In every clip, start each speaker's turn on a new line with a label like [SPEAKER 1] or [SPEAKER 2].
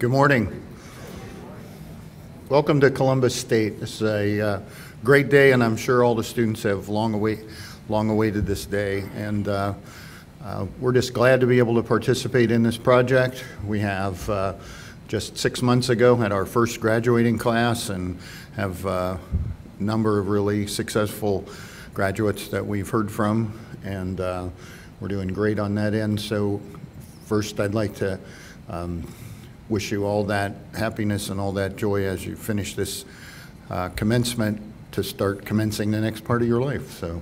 [SPEAKER 1] Good morning. Welcome to Columbus State. This is a great day, and I'm sure all the students have long awaited this day. And we're just glad to be able to participate in this project. We have just 6 months ago had our first graduating class and have a number of really successful graduates that we've heard from, and we're doing great on that end. So first, I'd like to wish you all that happiness and all that joy as you finish this commencement to start commencing the next part of your life. So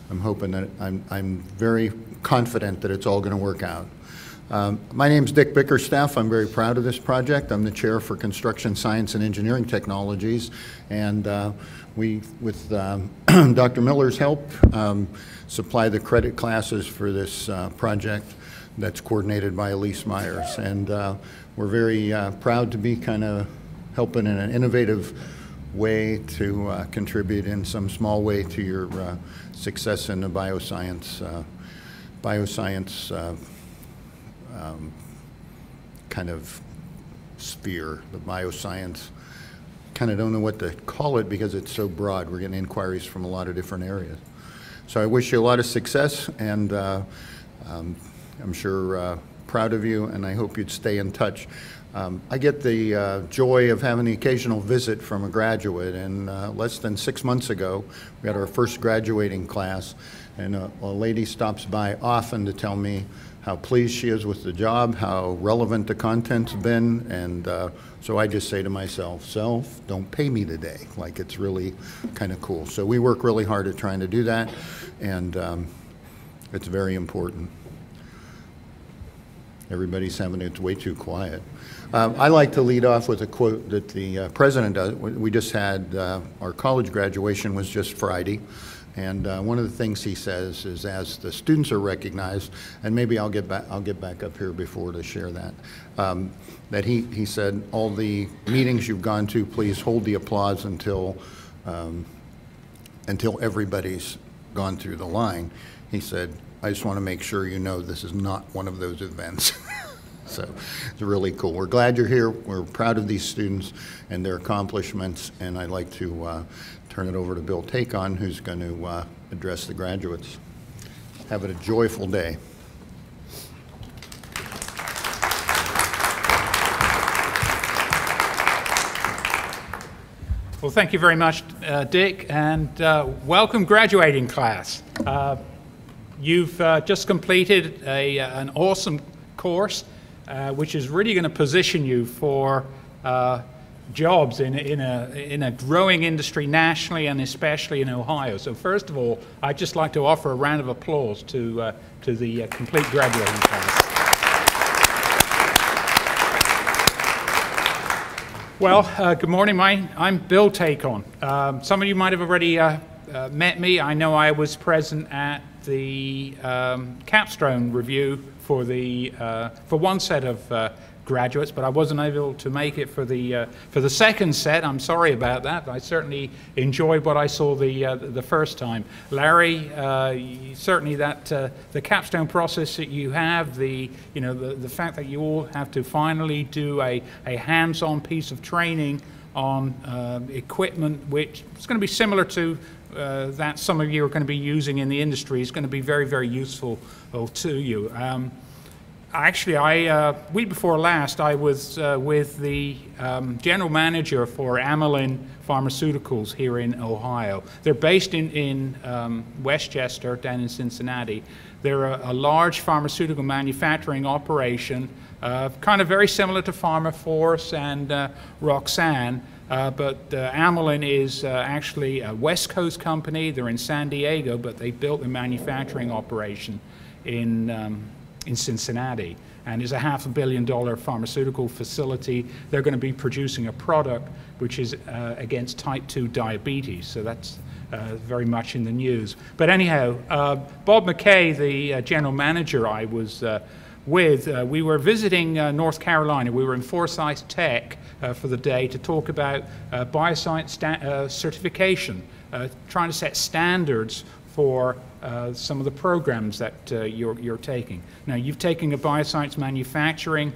[SPEAKER 1] I'm hoping that I'm very confident that it's all going to work out. My name's Dick Bickerstaff. I'm very proud of this project. I'm the chair for Construction Science and Engineering Technologies, and we, with Dr. Miller's help, supply the credit classes for this project that's coordinated by Elise Myers. And we're very proud to be kind of helping in an innovative way to contribute in some small way to your success in the bioscience kind of sphere. The bioscience, kind of don't know what to call it because it's so broad. We're getting inquiries from a lot of different areas. So I wish you a lot of success, and I'm sure proud of you, and I hope you'd stay in touch. I get the joy of having the occasional visit from a graduate, and less than 6 months ago, we had our first graduating class, and a lady stops by often to tell me how pleased she is with the job, how relevant the content's been, and so I just say to myself, self, don't pay me today. Like, it's really kind of cool. So we work really hard at trying to do that, and it's very important. Everybody's having it's way too quiet. I like to lead off with a quote that the president does. We just had our college graduation was just Friday, and one of the things he says is, as the students are recognized, and maybe I'll get back up here before to share that. That he said, all the meetings you've gone to, please hold the applause until everybody's gone through the line. He said, I just want to make sure you know this is not one of those events. So it's really cool. We're glad you're here. We're proud of these students and their accomplishments, and I'd like to turn it over to Bill Tacon, who's going to address the graduates. Have a joyful day.
[SPEAKER 2] Well, thank you very much, Dick, and welcome graduating class. You've just completed an awesome course, which is really going to position you for jobs in a growing industry nationally and especially in Ohio. So first of all, I'd just like to offer a round of applause to the complete graduating class. Well, good morning. I'm Bill Tacon. Some of you might have already met me. I know I was present at the Capstone review for one set of graduates, but I wasn't able to make it for the second set. I'm sorry about that. I certainly enjoyed what I saw the first time. Larry, certainly that the capstone process that you have, the fact that you all have to finally do a hands-on piece of training on equipment, which is going to be similar to that some of you are going to be using in the industry, is going to be very, very useful to you. Actually, week before last, I was with the general manager for Amylin Pharmaceuticals here in Ohio. They're based in Westchester, down in Cincinnati. They're a large pharmaceutical manufacturing operation, kind of very similar to PharmaForce and Roxanne. But Amylin is actually a West Coast company. They're in San Diego, but they built a manufacturing operation in Cincinnati, and is a $500 million pharmaceutical facility. They're going to be producing a product which is against type 2 diabetes, so that's very much in the news. But anyhow, Bob Mccabe, the general manager I was with, we were visiting North Carolina. We were in Forsyth Tech for the day to talk about BioScience certification, trying to set standards for some of the programs that you're taking. Now, you've taken a BioScience manufacturing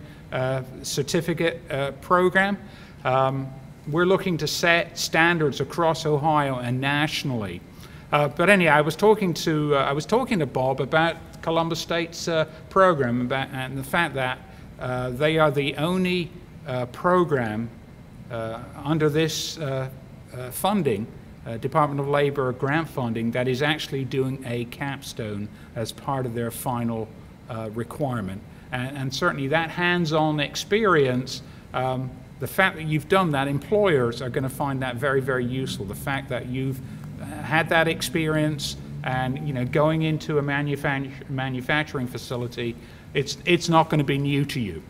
[SPEAKER 2] certificate program. We're looking to set standards across Ohio and nationally. But anyhow, I was talking to Bob about Columbus State's program and the fact that they are the only program under this funding, Department of Labor grant funding, that is actually doing a capstone as part of their final requirement. And certainly that hands-on experience, the fact that you've done that, employers are going to find that very, very useful. The fact that you've had that experience and going into a manufacturing facility, it's not going to be new to you.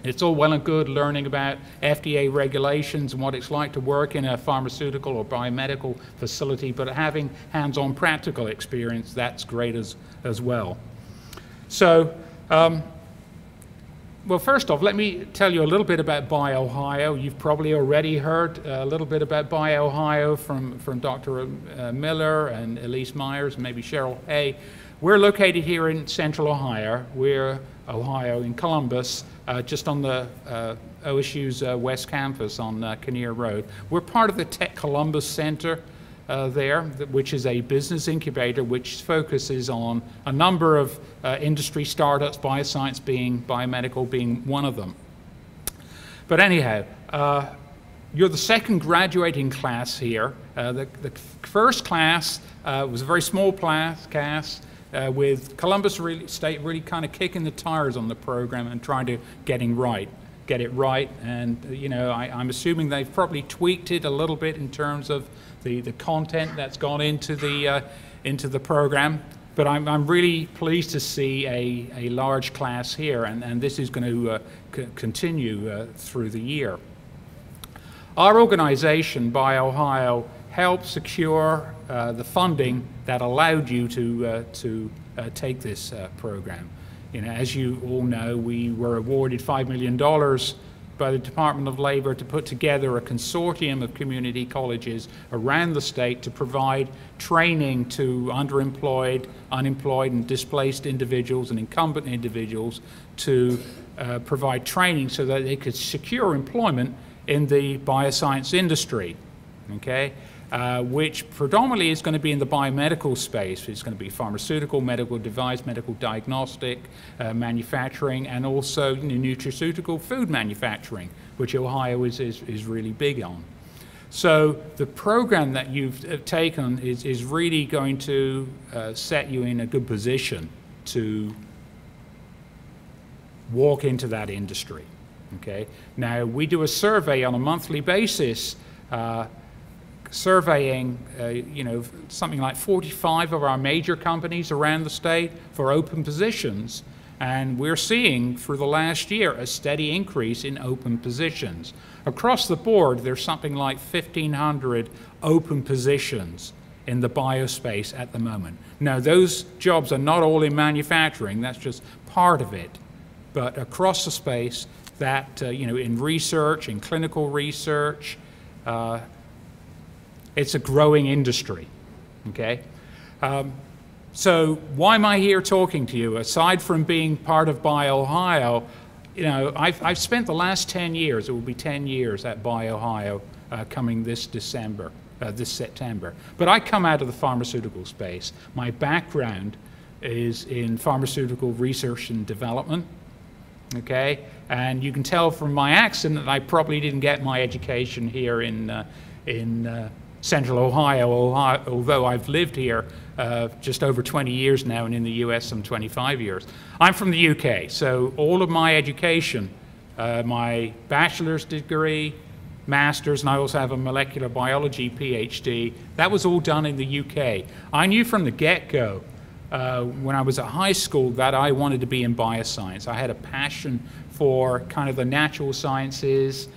[SPEAKER 2] It's all well and good learning about FDA regulations and what it's like to work in a pharmaceutical or biomedical facility, but having hands-on practical experience, that's great as well. So, well, first off, let me tell you a little bit about BioOhio. You've probably already heard a little bit about BioOhio from Dr. Miller and Elise Myers and maybe Cheryl Hay. We're located here in Central Ohio. We're Ohio in Columbus, just on the OSU's West Campus on Kinnear Road. We're part of the Tech Columbus Center there, which is a business incubator which focuses on a number of industry startups, biomedical being one of them. But anyhow, you're the second graduating class here. The first class was a very small class with Columbus State really kind of kicking the tires on the program and trying to get it right. And I'm assuming they've probably tweaked it a little bit in terms of the content that's gone into the program. But I'm really pleased to see a large class here, and this is going to continue through the year. Our organization, BioOhio, helped secure the funding that allowed you to take this program. As you all know, we were awarded $5 million by the Department of Labor to put together a consortium of community colleges around the state to provide training to underemployed, unemployed, and displaced individuals and incumbent individuals to provide training so that they could secure employment in the bioscience industry, okay? Which predominantly is going to be in the biomedical space. It's going to be pharmaceutical, medical device, medical diagnostic, manufacturing, and also nutraceutical food manufacturing, which Ohio is really big on. So the program that you've taken is really going to set you in a good position to walk into that industry, okay? Now, we do a survey on a monthly basis, surveying, something like 45 of our major companies around the state for open positions. And we're seeing, through the last year, a steady increase in open positions. Across the board, there's something like 1,500 open positions in the biospace at the moment. Now, those jobs are not all in manufacturing. That's just part of it. But across the space, that, in research, in clinical research, it's a growing industry, okay? So why am I here talking to you? Aside from being part of BioOhio, I've spent the last 10 years, it will be 10 years at BioOhio coming this September. But I come out of the pharmaceutical space. My background is in pharmaceutical research and development, okay? And you can tell from my accent that I probably didn't get my education here in Central Ohio, although I've lived here just over 20 years now, and in the US some 25 years. I'm from the UK, so all of my education, my bachelor's degree, master's, and I also have a molecular biology PhD, that was all done in the UK. I knew from the get-go, when I was at high school, that I wanted to be in bioscience. I had a passion for kind of the natural sciences,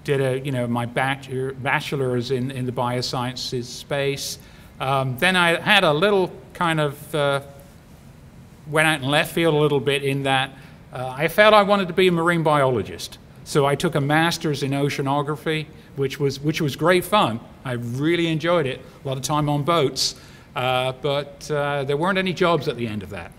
[SPEAKER 2] did my bachelor's in the biosciences space. Then I had a little kind of, went out in left field a little bit in that I felt I wanted to be a marine biologist. So I took a master's in oceanography, which was great fun. I really enjoyed it, a lot of time on boats, but there weren't any jobs at the end of that.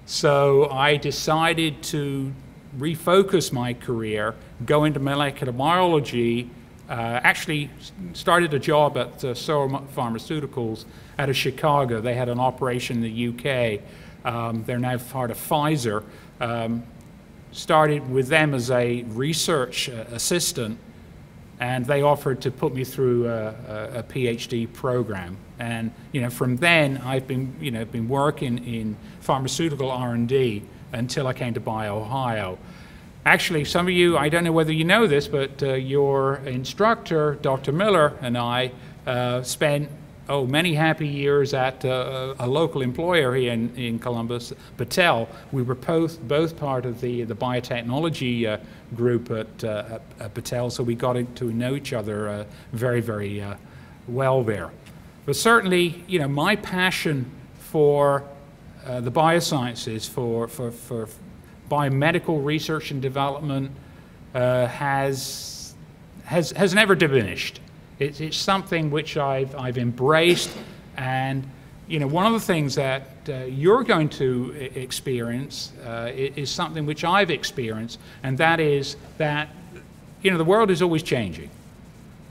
[SPEAKER 2] So I decided to refocus my career, go into molecular biology, actually started a job at Searle Pharmaceuticals out of Chicago. They had an operation in the UK. They're now part of Pfizer. Started with them as a research assistant, and they offered to put me through a PhD program. And from then I've been working in pharmaceutical R&D until I came to BioOhio. Actually, some of you, I don't know whether you know this, but your instructor, Dr. Miller, and I spent many happy years at a local employer here in Columbus, Battelle. We were both part of the biotechnology group at Battelle, so we got to know each other very, very well there. But certainly, my passion for the biosciences, for biomedical research and development has never diminished. It's something which I've embraced, and one of the things that you're going to experience is something which I've experienced, and that is that the world is always changing.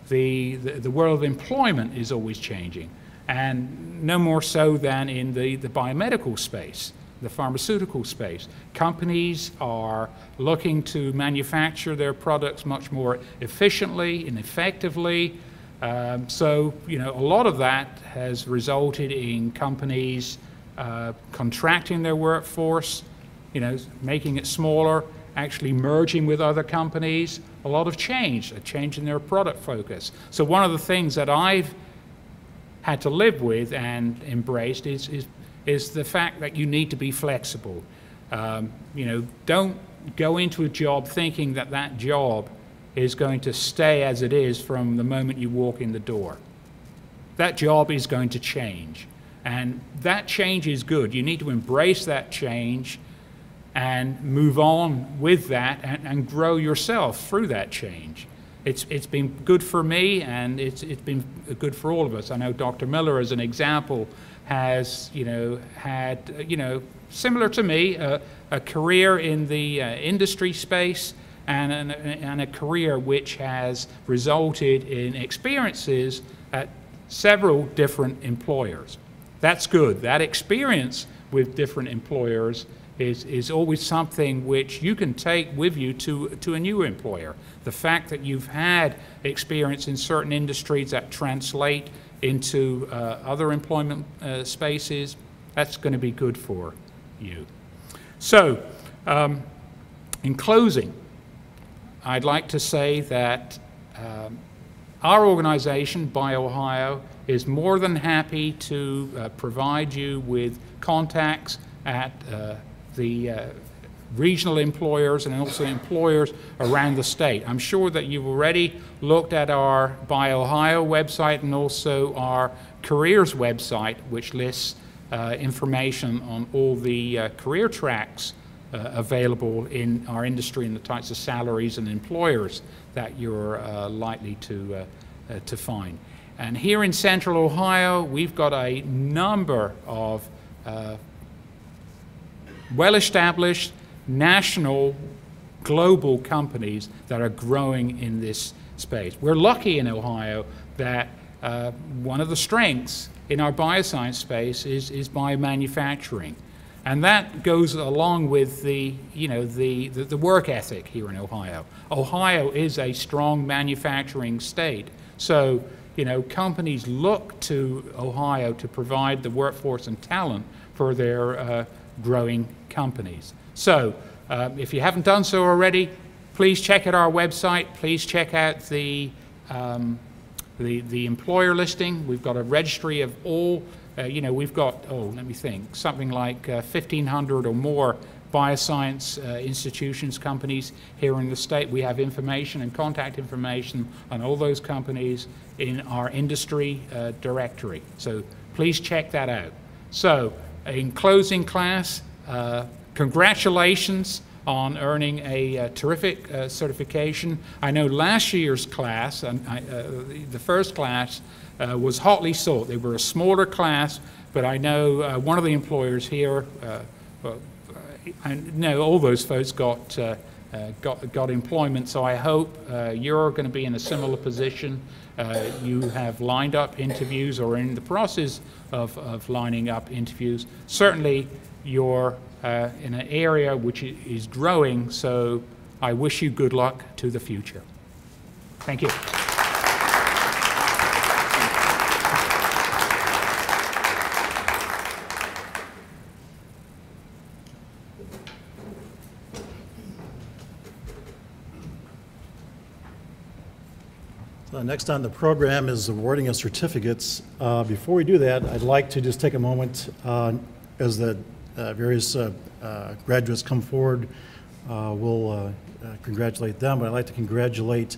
[SPEAKER 2] The world of employment is always changing, and no more so than in the biomedical space, the pharmaceutical space. Companies are looking to manufacture their products much more efficiently and effectively. So a lot of that has resulted in companies contracting their workforce, making it smaller, actually merging with other companies. A lot of change, a change in their product focus. So one of the things that I've had to live with and embraced is the fact that you need to be flexible. Don't go into a job thinking that that job is going to stay as it is from the moment you walk in the door. That job is going to change, and that change is good. You need to embrace that change and move on with that and grow yourself through that change. It's been good for me, and it's been good for all of us. I know Dr. Miller, as an example, has had similar to me a career in the industry space, and a career which has resulted in experiences at several different employers. That's good. That experience with different employers is always something which you can take with you to a new employer. The fact that you've had experience in certain industries that translate into other employment spaces, that's going to be good for you. So, in closing, I'd like to say that our organization, BioOhio, is more than happy to provide you with contacts at the regional employers and also employers around the state. I'm sure that you've already looked at our BioOhio website and also our careers website, which lists information on all the career tracks available in our industry and the types of salaries and employers that you're likely to find. And here in Central Ohio, we've got a number of well-established national, global companies that are growing in this space. We're lucky in Ohio that one of the strengths in our bioscience space is biomanufacturing. And that goes along with the work ethic here in Ohio. Ohio is a strong manufacturing state. So, companies look to Ohio to provide the workforce and talent for their growing companies. So, if you haven't done so already, please check out our website. Please check out the employer listing. We've got a registry of all. We've got, let me think, something like 1,500 or more bioscience institutions, companies here in the state. We have information and contact information on all those companies in our industry directory. So please check that out. So in closing, class, congratulations on earning a terrific certification. I know last year's class, the first class, was hotly sought. They were a smaller class, but I know one of the employers here, I know all those folks got employment, so I hope you're going to be in a similar position. You have lined up interviews or in the process of lining up interviews. Certainly, you're in an area which is growing, so I wish you good luck to the future. Thank you.
[SPEAKER 3] Next on the program is awarding of certificates. Before we do that, I'd like to just take a moment as the various graduates come forward. We'll congratulate them, but I'd like to congratulate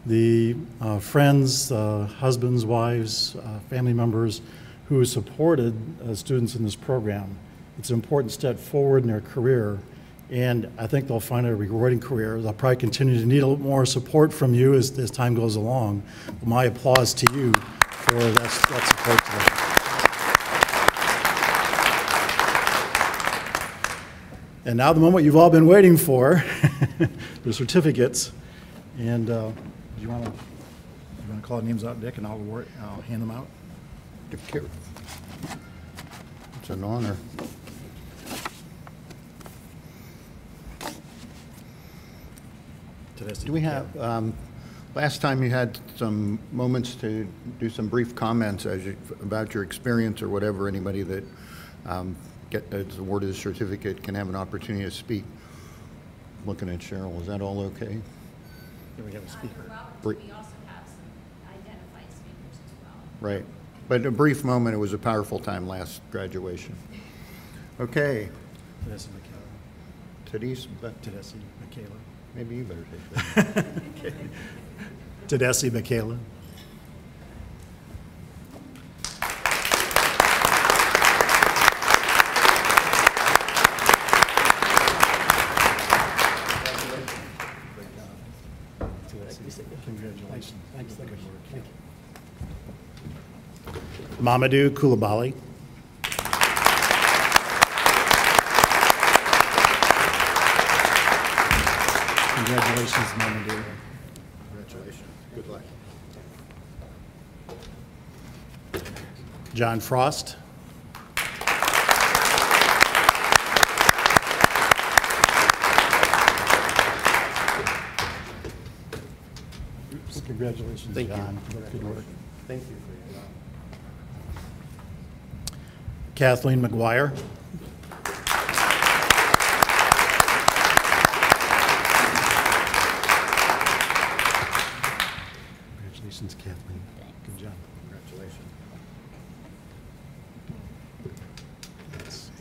[SPEAKER 3] the friends, husbands, wives, family members who supported students in this program. It's an important step forward in their career, and I think they'll find it a rewarding career. They'll probably continue to need a little more support from you as time goes along. But my applause to you for that support today. And now the moment you've all been waiting for, the certificates. And do you want to call the names out, Dick, and I'll hand them out?
[SPEAKER 1] It's an honor. Do we have, last time you had some moments to do some brief comments about your experience or whatever. Anybody that is awarded a certificate can have an opportunity to speak. Looking at Cheryl, is that all okay?
[SPEAKER 3] Here we have a speaker.
[SPEAKER 4] We also have some identified speakers as well.
[SPEAKER 1] Right. But a brief moment, it was a powerful time last graduation. Okay.
[SPEAKER 3] Tedessi Michaela.
[SPEAKER 1] Maybe you better take that.
[SPEAKER 3] Okay. Tedessi Michaela. Congratulations. Thanks. Good work. Thank you. Mamadou Koulibaly. Congratulations, Mamadou.
[SPEAKER 1] Congratulations. Good luck.
[SPEAKER 3] John Frost. Oops. Congratulations,
[SPEAKER 1] Thank
[SPEAKER 3] John.
[SPEAKER 1] you.
[SPEAKER 3] Good work.
[SPEAKER 1] Thank you for your help.
[SPEAKER 3] Kathleen McGuire. Congratulations, Kathleen. Good job.
[SPEAKER 1] Congratulations.
[SPEAKER 3] Let's see.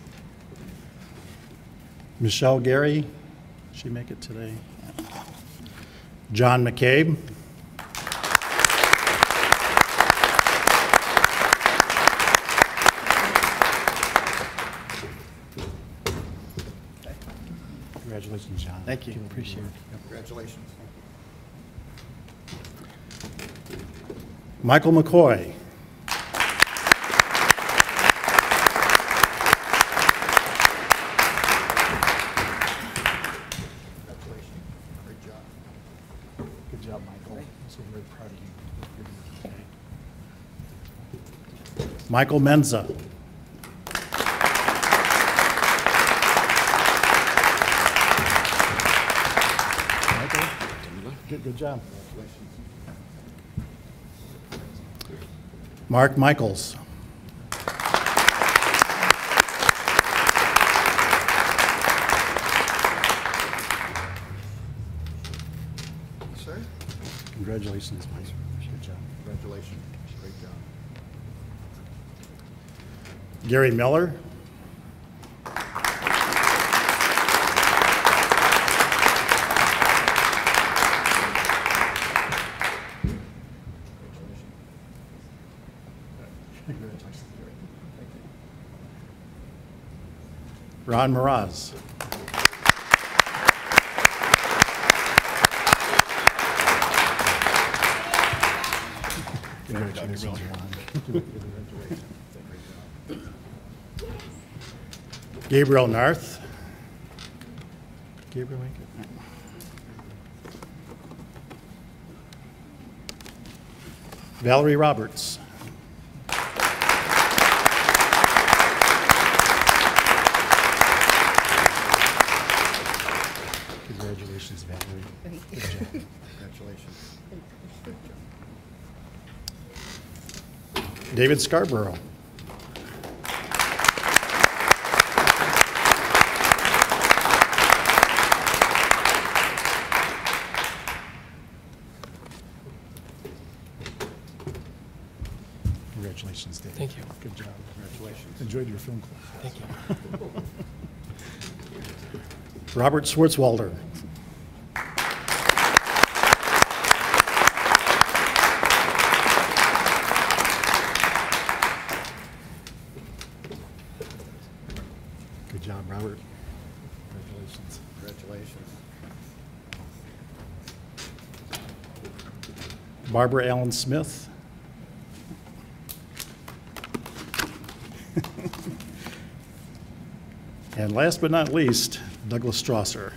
[SPEAKER 3] Michelle Gary. Did she make it today? John Mccabe. Congratulations, John.
[SPEAKER 1] Thank you.
[SPEAKER 3] Appreciate it.
[SPEAKER 1] Congratulations.
[SPEAKER 3] Michael McCoy.
[SPEAKER 1] Congratulations. Great job.
[SPEAKER 3] Good job, Michael. I'm so very proud of you. Michael Menza. Michael, good job. Mark Michaels.
[SPEAKER 1] Sir?
[SPEAKER 3] Congratulations, Mike. Good job.
[SPEAKER 1] Congratulations. Great job.
[SPEAKER 3] Gary Miller. Congratulations, Gary. Thank you. Ron Mraz. Congratulations, Ron. Gabriel Narth. Gabriel make it? Valerie Roberts. Congratulations, Valerie. Good job.
[SPEAKER 1] Congratulations.
[SPEAKER 3] David Scarborough. Congratulations, David.
[SPEAKER 5] Thank you.
[SPEAKER 3] Good job.
[SPEAKER 1] Congratulations.
[SPEAKER 3] Enjoyed your film class.
[SPEAKER 5] Thank you.
[SPEAKER 3] Robert Swartzwalder. Good job, Robert. Congratulations.
[SPEAKER 1] Congratulations.
[SPEAKER 3] Barbara Allen Smith. And last but not least, Douglas Strasser.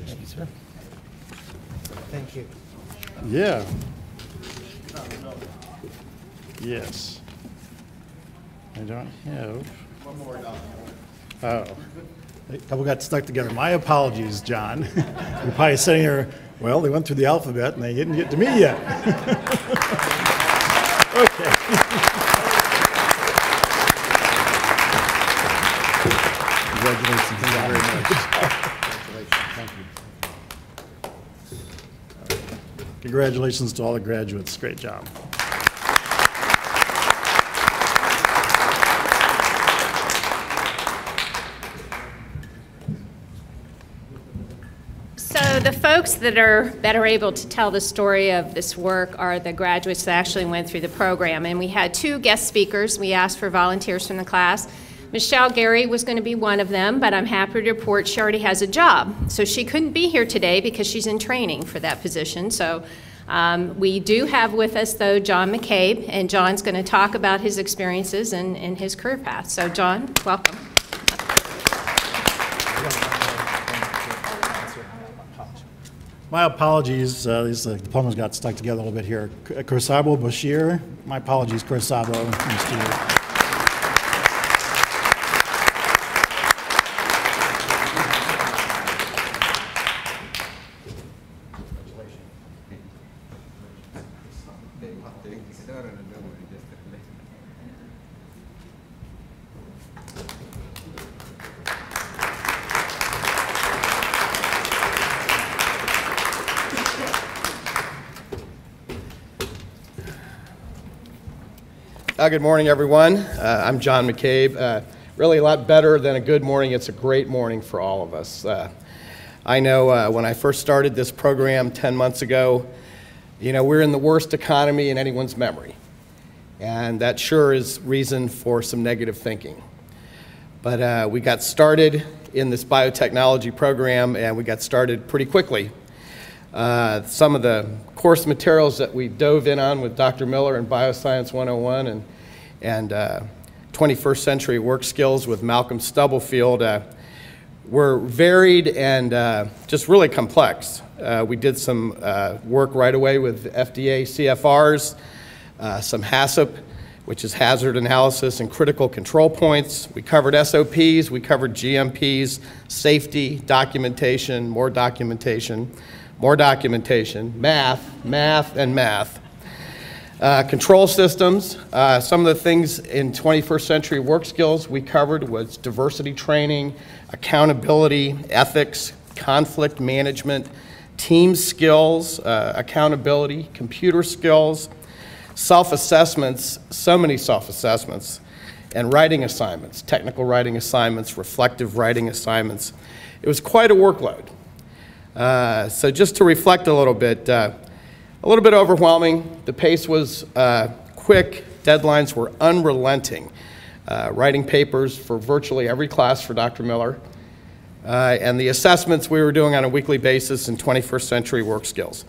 [SPEAKER 5] Thank you, sir. Thank you.
[SPEAKER 3] Yeah. Yes. I don't have.
[SPEAKER 1] One more document.
[SPEAKER 3] Oh. A couple got stuck together. My apologies, John. You're probably sitting here, well, they went through the alphabet and they didn't get to me yet. Okay. Congratulations.
[SPEAKER 1] Thank you very much. Congratulations.
[SPEAKER 3] Thank you. Congratulations to all the graduates. Great job.
[SPEAKER 4] So the folks that are better able to tell the story of this work are the graduates that actually went through the program. And we had 2 guest speakers. We asked for volunteers from the class. Michelle Gary was going to be one of them, but I'm happy to report she already has a job. So she couldn't be here today because she's in training for that position. So we do have with us, though, John Mccabe, and John's going to talk about his experiences and his career path. So John, welcome.
[SPEAKER 3] My apologies, these diplomas got stuck together a little bit here. Kursabo Bashir, my apologies, Kursabo.
[SPEAKER 5] Good morning, everyone. I'm John Mccabe. Really a lot better than a good morning. It's a great morning for all of us. I know when I first started this program 10 months ago, you know, we're in the worst economy in anyone's memory. And that sure is reason for some negative thinking. But we got started in this biotechnology program, and we got started pretty quickly. Some of the course materials that we dove in on with Dr. Miller in BioScience 101 and 21st Century Work Skills with Malcolm Stubblefield were varied and just really complex. We did some work right away with FDA CFRs, some HACCP, which is hazard analysis and critical control points. We covered SOPs, we covered GMPs, safety, documentation, more documentation, math, and math. Control systems, some of the things in 21st Century Work Skills we covered was diversity training, accountability, ethics, conflict management, team skills, accountability, computer skills, self-assessments, so many self-assessments, and writing assignments, technical writing assignments, reflective writing assignments. It was quite a workload. So just to reflect a little bit overwhelming. The pace was quick, deadlines were unrelenting. Writing papers for virtually every class for Dr. Miller, and the assessments we were doing on a weekly basis in 21st Century Work Skills.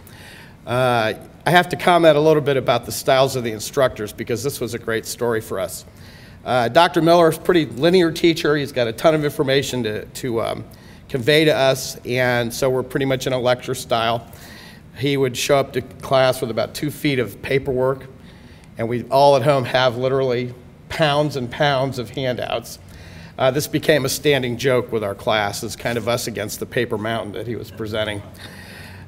[SPEAKER 5] I have to comment a little bit about the styles of the instructors because this was a great story for us. Dr. Miller is a pretty linear teacher. He's got a ton of information to convey to us, and so we're pretty much in a lecture style. He would show up to class with about 2 feet of paperwork, and we all at home have literally pounds and pounds of handouts. This became a standing joke with our class. It's kind of us against the paper mountain that he was presenting.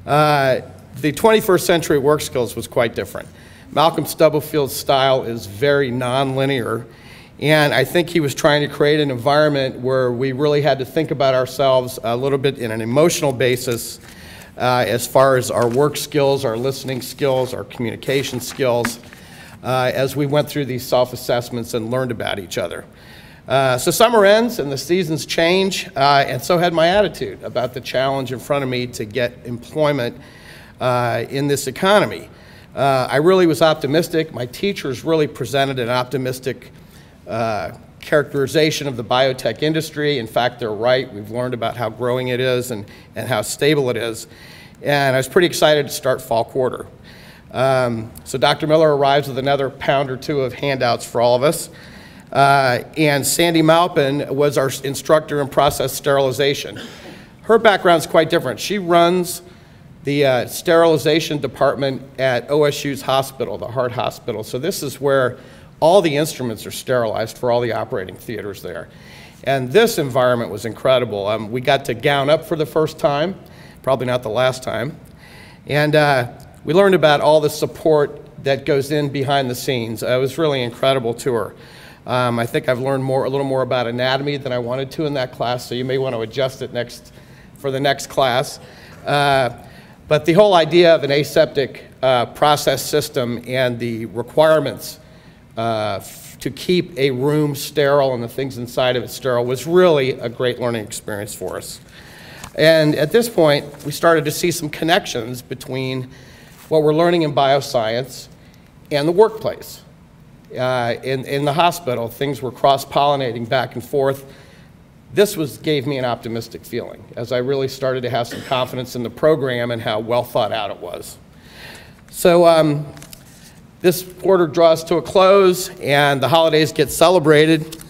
[SPEAKER 5] The 21st century work skills was quite different. Malcolm Stubblefield's style is very non-linear, and I think he was trying to create an environment where we really had to think about ourselves a little bit in an emotional basis as far as our work skills, our listening skills, our communication skills, as we went through these self-assessments and learned about each other. So summer ends and the seasons change, and so had my attitude about the challenge in front of me to get employment in this economy. I really was optimistic. My teachers really presented an optimistic characterization of the biotech industry. In fact, they're right. We've learned about how growing it is and how stable it is. And I was pretty excited to start fall quarter. So Dr. Miller arrives with another pound or two of handouts for all of us. And Sandy Maupin was our instructor in process sterilization. Her background's quite different. She runs the sterilization department at OSU's hospital, the heart hospital. So this is where all the instruments are sterilized for all the operating theaters there. And this environment was incredible. We got to gown up for the first time, probably not the last time. And we learned about all the support that goes in behind the scenes. It was really incredible to her. I think I've learned a little more about anatomy than I wanted to in that class, so you may want to adjust it for the next class. But the whole idea of an aseptic process system and the requirements to keep a room sterile and the things inside of it sterile was really a great learning experience for us. And at this point, we started to see some connections between what we're learning in bioscience and the workplace. In the hospital, things were cross-pollinating back and forth. This gave me an optimistic feeling as I really started to have some confidence in the program and how well thought out it was. So this quarter draws to a close and the holidays get celebrated,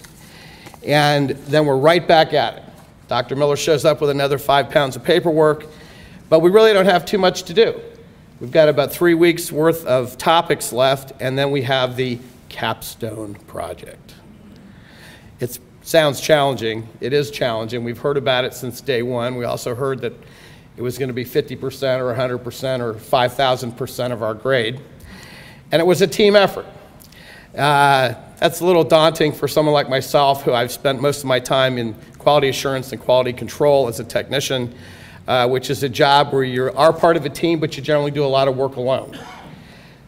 [SPEAKER 5] and then we're right back at it. Dr. Miller shows up with another 5 pounds of paperwork, but we really don't have too much to do. We've got about 3 weeks worth of topics left, and then we have the Capstone Project. It sounds challenging. It is challenging. We've heard about it since day one. We also heard that it was going to be 50% or 100% or 5,000% of our grade. And it was a team effort. That's a little daunting for someone like myself, who I've spent most of my time in quality assurance and quality control as a technician, which is a job where you are part of a team, but you generally do a lot of work alone.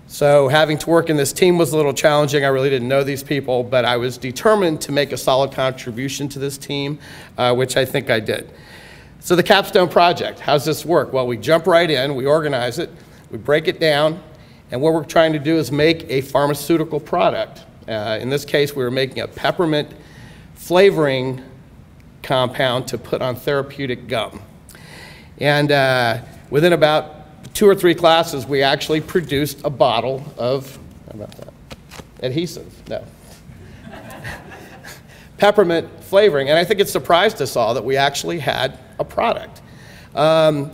[SPEAKER 5] So having to work in this team was a little challenging. I really didn't know these people, but I was determined to make a solid contribution to this team, which I think I did. So the Capstone Project, how's this work? Well, we jump right in, we organize it, we break it down, and what we're trying to do is make a pharmaceutical product. In this case, we were making a peppermint flavoring compound to put on therapeutic gum. And within about 2 or 3 classes, we actually produced a bottle of, how about that, adhesive, no, peppermint flavoring. And I think it surprised us all that we actually had a product. But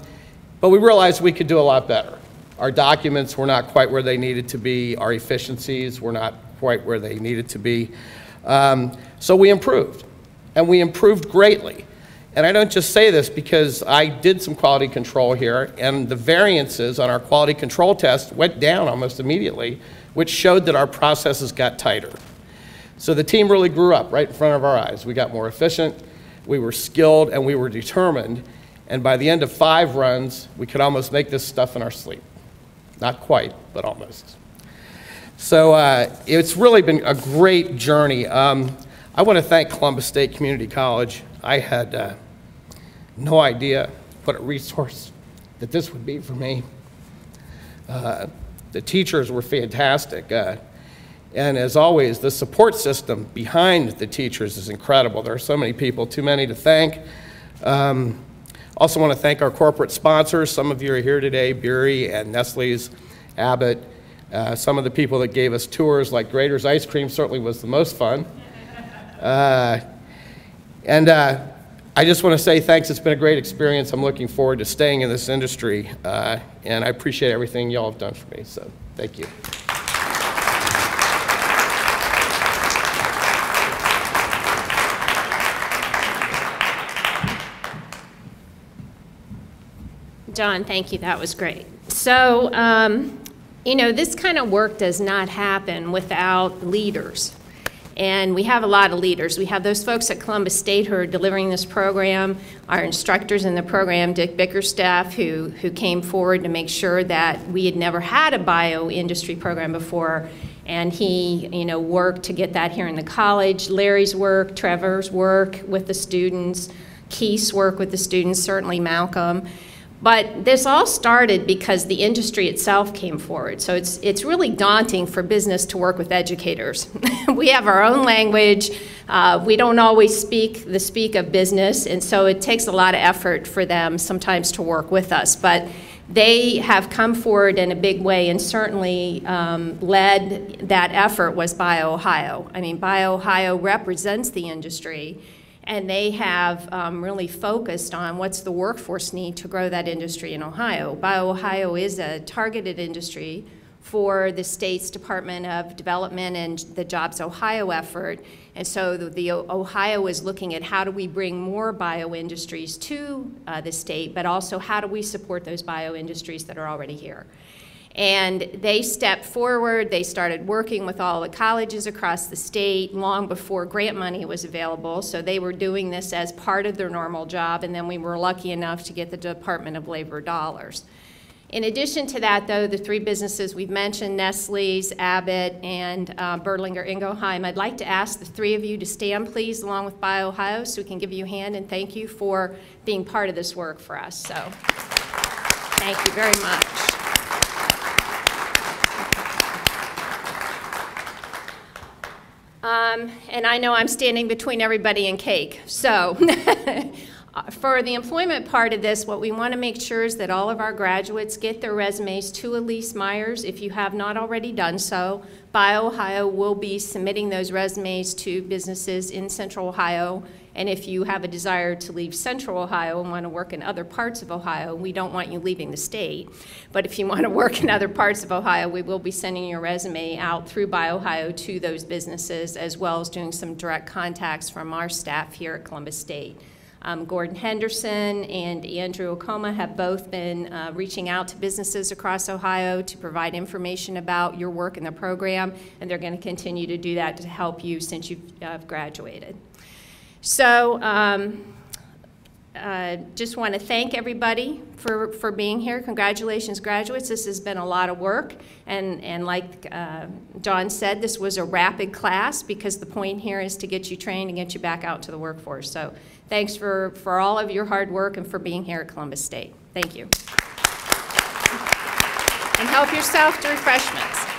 [SPEAKER 5] we realized we could do a lot better. Our documents were not quite where they needed to be. Our efficiencies were not quite where they needed to be. So we improved, and we improved greatly. And I don't just say this because I did some quality control here, and the variances on our quality control test went down almost immediately, which showed that our processes got tighter. So the team really grew up right in front of our eyes. We got more efficient, we were skilled, and we were determined. And by the end of 5 runs, we could almost make this stuff in our sleep. Not quite, but almost. So it's really been a great journey. I want to thank Columbus State Community College. I had no idea what a resource that this would be for me. The teachers were fantastic. And as always, the support system behind the teachers is incredible. There are so many people, too many to thank. Also want to thank our corporate sponsors. Some of you are here today, Beery and Nestle's Abbott. Some of the people that gave us tours, like Grader's Ice Cream, certainly was the most fun. I just want to say thanks. It's been a great experience. I'm looking forward to staying in this industry, and I appreciate everything y'all have done for me, so thank you.
[SPEAKER 4] John, thank you. That was great. So, you know, this kind of work does not happen without leaders. And we have a lot of leaders. We have those folks at Columbus State who are delivering this program, our instructors in the program, Dick Bickerstaff, who came forward to make sure that we had never had a bioindustry program before, and he, you know, worked to get that here in the college. Larry's work, Trevor's work with the students, Keith's work with the students, certainly Malcolm. But this all started because the industry itself came forward. So it's really daunting for business to work with educators. We have our own language. We don't always speak the speak of business, and so it takes a lot of effort for them sometimes to work with us. But they have come forward in a big way, and certainly led that effort was BioOhio. I mean, BioOhio represents the industry, and they have really focused on what's the workforce need to grow that industry in Ohio. BioOhio is a targeted industry for the state's Department of Development and the Jobs Ohio effort. And so the Ohio is looking at how do we bring more bio-industries to the state, but also how do we support those bio-industries that are already here. And they stepped forward. They started working with all the colleges across the state long before grant money was available. So they were doing this as part of their normal job, and then we were lucky enough to get the Department of Labor dollars. In addition to that, though, the three businesses we've mentioned, Nestle's, Abbott, and Berlinger Ingelheim, I'd like to ask the three of you to stand, please, along with BioOhio, so we can give you a hand and thank you for being part of this work for us. So thank you very much. And I know I'm standing between everybody and cake. So for the employment part of this, what we want to make sure is that all of our graduates get their resumes to Elise Myers. If you have not already done so, BioOhio will be submitting those resumes to businesses in Central Ohio. And if you have a desire to leave Central Ohio and want to work in other parts of Ohio, we don't want you leaving the state. But if you want to work in other parts of Ohio, we will be sending your resume out through BioOhio to those businesses, as well as doing some direct contacts from our staff here at Columbus State. Gordon Henderson and Andrew Okoma have both been reaching out to businesses across Ohio to provide information about your work in the program, and they're going to continue to do that to help you since you've graduated. So just want to thank everybody for being here. Congratulations, graduates. This has been a lot of work. And like John said, this was a rapid class because the point here is to get you trained and get you back out to the workforce. So thanks for all of your hard work and for being here at Columbus State. Thank you. And help yourself to refreshments.